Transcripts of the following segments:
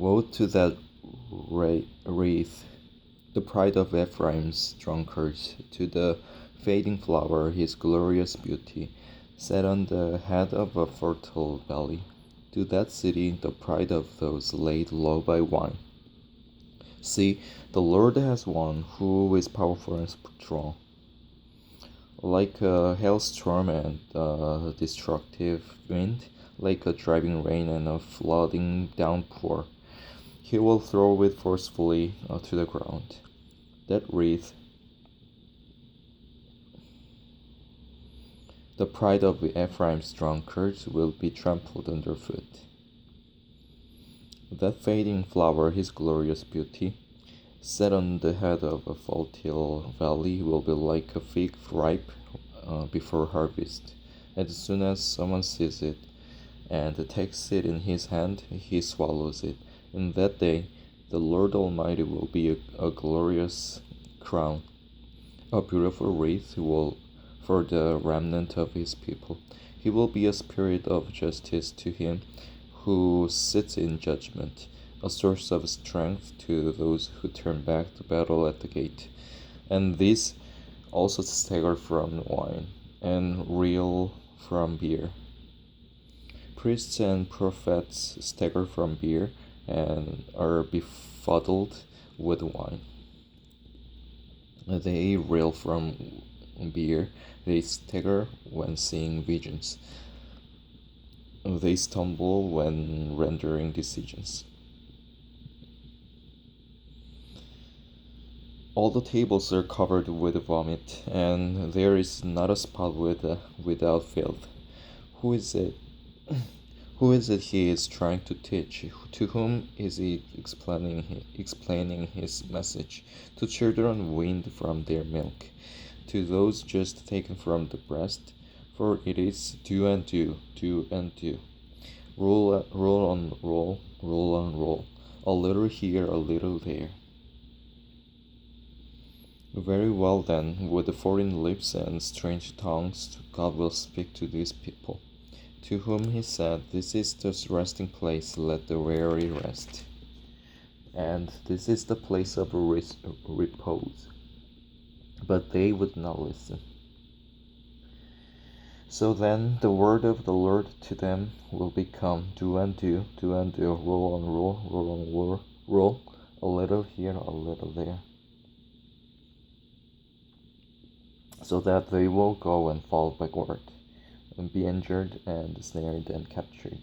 Woe to that wreath, the pride of Ephraim's drunkards, to the fading flower, his glorious beauty, set on the head of a fertile valley, to that city, the pride of those laid low by wine. See, the Lord has one who is powerful and strong. Like a hailstorm and a destructive wind, like a driving rain and a flooding downpour, he will throw it forcefully to the ground. That wreath, the pride of Ephraim's drunkards, will be trampled underfoot. That fading flower, his glorious beauty, set on the head of a fertile valley, will be like a fig ripe before harvest. As soon as someone sees it and takes it in his hand, he swallows it. In that day, the Lord Almighty will be a glorious crown, a beautiful wreath for the remnant of his people. He will be a spirit of justice to him who sits in judgment, a source of strength to those who turn back to battle at the gate. And these also stagger from wine and reel from beer. Priests and prophets stagger from beer and are befuddled with wine. They reel from beer, they stagger when seeing visions. They stumble when rendering decisions. All the tables are covered with vomit, and there is not a spot without filth. Who is it? Who is it he is trying to teach? To whom is he explaining his message? To children weaned from their milk, to those just taken from the breast, for it is do and do, do and do. Roll on roll, roll on roll, a little here, a little there. Very well then, with foreign lips and strange tongues, God will speak to these people, to whom he said, This is the resting place, let the weary rest. And this is the place of repose. But they would not listen. So then the word of the Lord to them will become do and do, do and do, roll on roll, roll on roll, roll, a little here, a little there. So that they will go and fall backward, and be injured and snared and captured.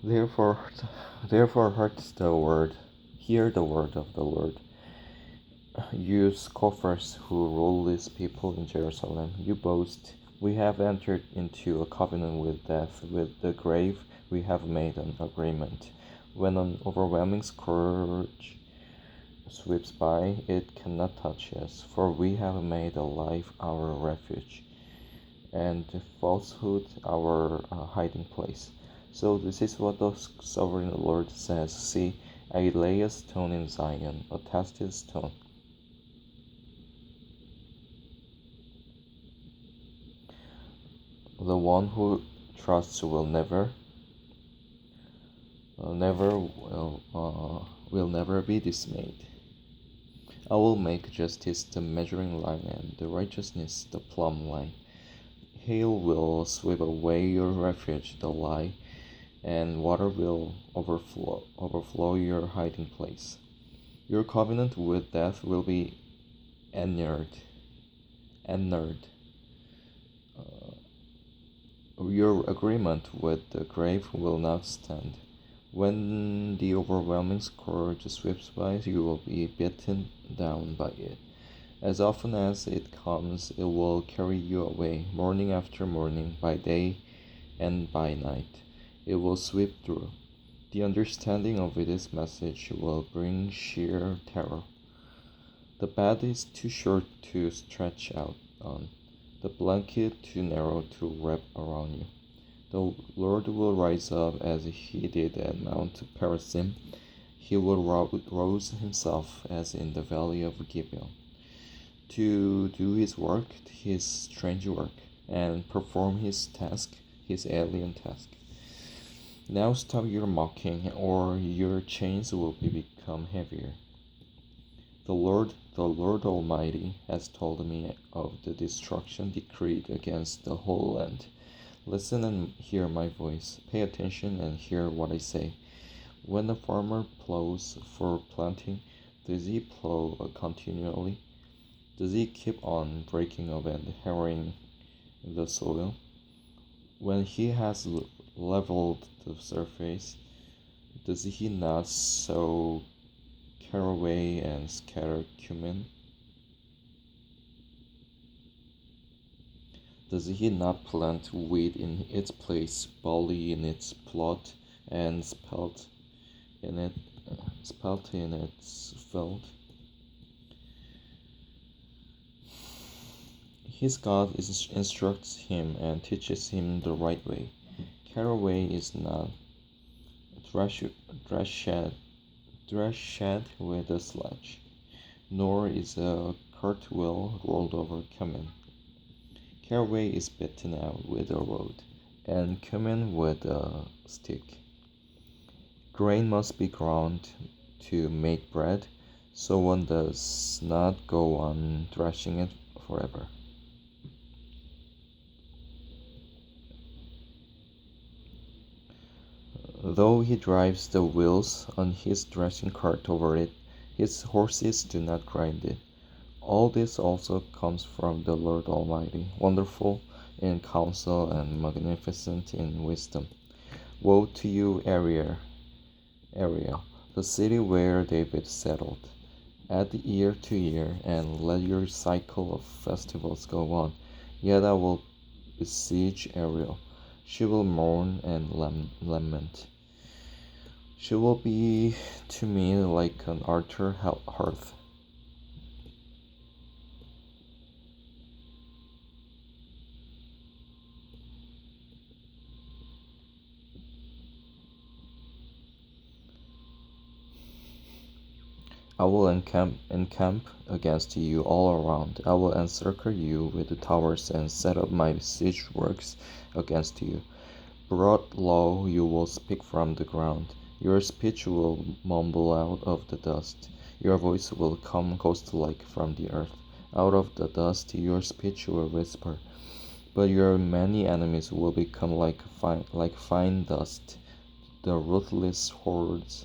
Therefore heart the word, hear the word of the Lord. You scoffers who rule these people in Jerusalem, you boast, we have entered into a covenant with death, with the grave we have made an agreement. When an overwhelming scourge sweeps by, it cannot touch us, for we have made a lie our refuge, and falsehood our hiding place. So this is what the sovereign Lord says, See, I lay a stone in Zion, a tested stone. The one who trusts will never be dismayed. I will make justice the measuring line and the righteousness the plumb line. Hail will sweep away your refuge, the lie, and water will overflow your hiding place. Your covenant with death will be annulled. Your agreement with the grave will not stand. When the overwhelming scourge sweeps by, you will be beaten down by it. As often as it comes, it will carry you away, morning after morning, by day and by night. It will sweep through. The understanding of its message will bring sheer terror. The bed is too short to stretch out on, the blanket too narrow to wrap around you. The Lord will rise up as he did at Mount Perazim. He will rouse himself as in the valley of Gibeon. to do his work, his strange work, and perform his task, his alien task. Now stop your mocking, or your chains will become heavier. The Lord Almighty, has told me of the destruction decreed against the whole land. Listen and hear my voice. Pay attention and hear what I say. When the farmer plows for planting, does he plow continually? Does he keep on breaking up and harrowing the soil? When he has leveled the surface, does he not sow caraway and scatter cumin? Does he not plant wheat in its place, barley in its plot, and in it, spelt in its field? His God instructs him and teaches him the right way. Caraway is not threshed, threshed, threshed with a sledge, nor is a cartwheel rolled over cumin. Caraway is beaten out with a rod, and cumin with a stick. Grain must be ground to make bread, so one does not go on threshing it forever. Though he drives the wheels on his threshing cart over it, his horses do not grind it. All this also comes from the Lord Almighty, wonderful in counsel and magnificent in wisdom. Woe to you, Ariel, the city where David settled. Add year to year, and let your cycle of festivals go on. Yet I will besiege Ariel. She will mourn and lament. She will be to me like an altar hearth. I will encamp against you all around. I will encircle you with the towers and set up my siege works against you. Broad law you will speak from the ground. Your speech will mumble out of the dust. Your voice will come ghost-like from the earth. Out of the dust your speech will whisper. But your many enemies will become like fine dust. The ruthless hordes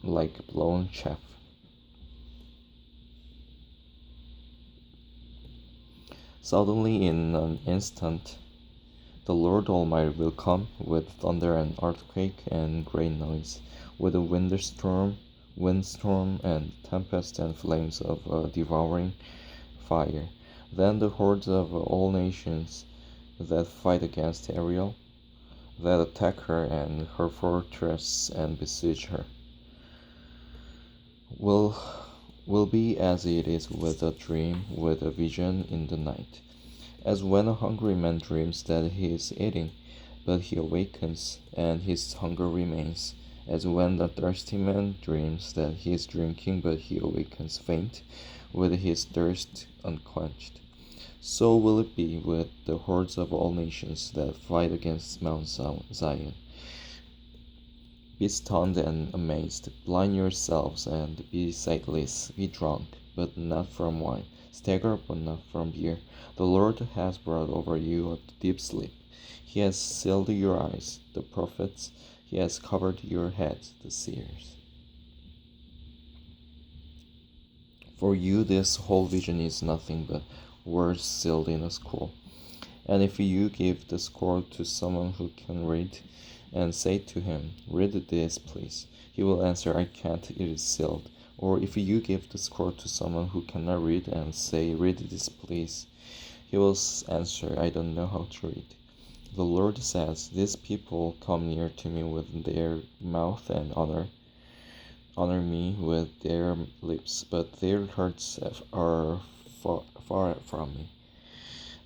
like blown chaff. Suddenly, in an instant, the Lord Almighty will come with thunder and earthquake and great noise, with a windstorm and tempest and flames of a devouring fire. Then the hordes of all nations that fight against Ariel, that attack her and her fortress and besiege her, will be as it is with a dream, with a vision in the night. As when a hungry man dreams that he is eating, but he awakens, and his hunger remains. As when the thirsty man dreams that he is drinking, but he awakens faint, with his thirst unquenched. So will it be with the hordes of all nations that fight against Mount Zion. Be stunned and amazed, blind yourselves, and be sightless, be drunk, but not from wine, stagger, but not from beer. The Lord has brought over you a deep sleep. He has sealed your eyes, the prophets. He has covered your heads, the seers. For you this whole vision is nothing but words sealed in a scroll. And if you give the scroll to someone who can read, and say to him, "Read this, please," he will answer, "I can't, it is sealed." Or if you give the scroll to someone who cannot read and say, "Read this, please," he will answer, "I don't know how to read." The Lord says, "These people come near to me with their mouth and honor me with their lips, but their hearts are far from me.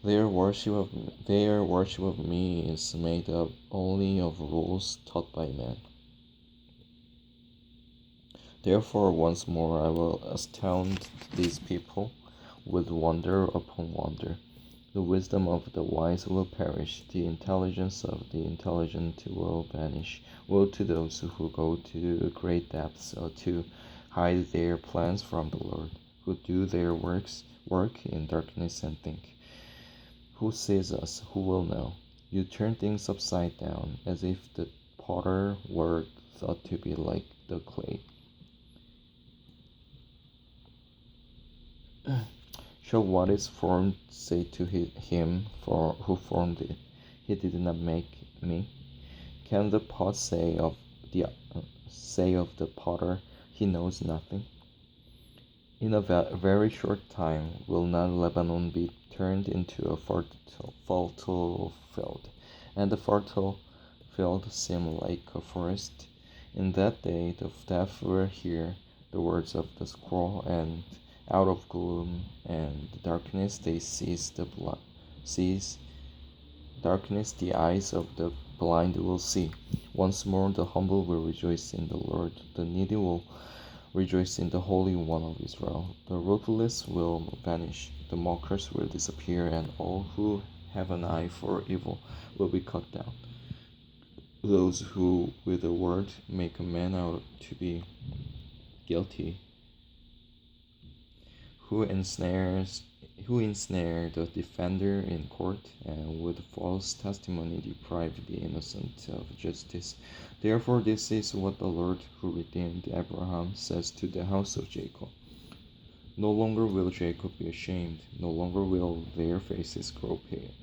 Their worship of me is made up only of rules taught by men." Therefore, once more I will astound these people with wonder upon wonder. The wisdom of the wise will perish, the intelligence of the intelligent will vanish. Woe to those who go to great depths to hide their plans from the Lord, who do their work in darkness and think, who sees us, who will know? You turn things upside down, as if the potter were thought to be like the clay. Shall what is formed say to him for who formed it, he did not make me? Can the pot say of the potter, he knows nothing? In a very short time will not Lebanon be turned into a fertile field, and the fertile field seem like a forest? In that day the deaf will hear the words of the scroll, and out of gloom and darkness they seize darkness the eyes of the blind will see. Once more the humble will rejoice in the Lord, the needy will rejoice in the Holy One of Israel. The ruthless will vanish, the mockers will disappear, and all who have an eye for evil will be cut down. Those who with a word make a man out to be guilty, who ensnare the defender in court, and with false testimony deprive the innocent of justice. Therefore this is what the Lord, who redeemed Abraham, says to the house of Jacob. No longer will Jacob be ashamed, no longer will their faces grow pale.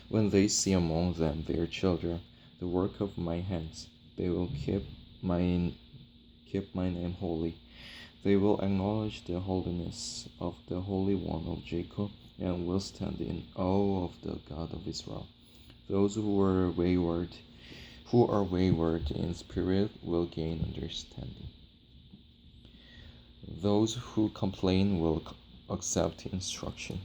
When they see among them their children, the work of my hands, they will keep my name holy. They will acknowledge the holiness of the Holy One of Jacob, and will stand in awe of the God of Israel. Those who are wayward in spirit will gain understanding. Those who complain will accept instruction.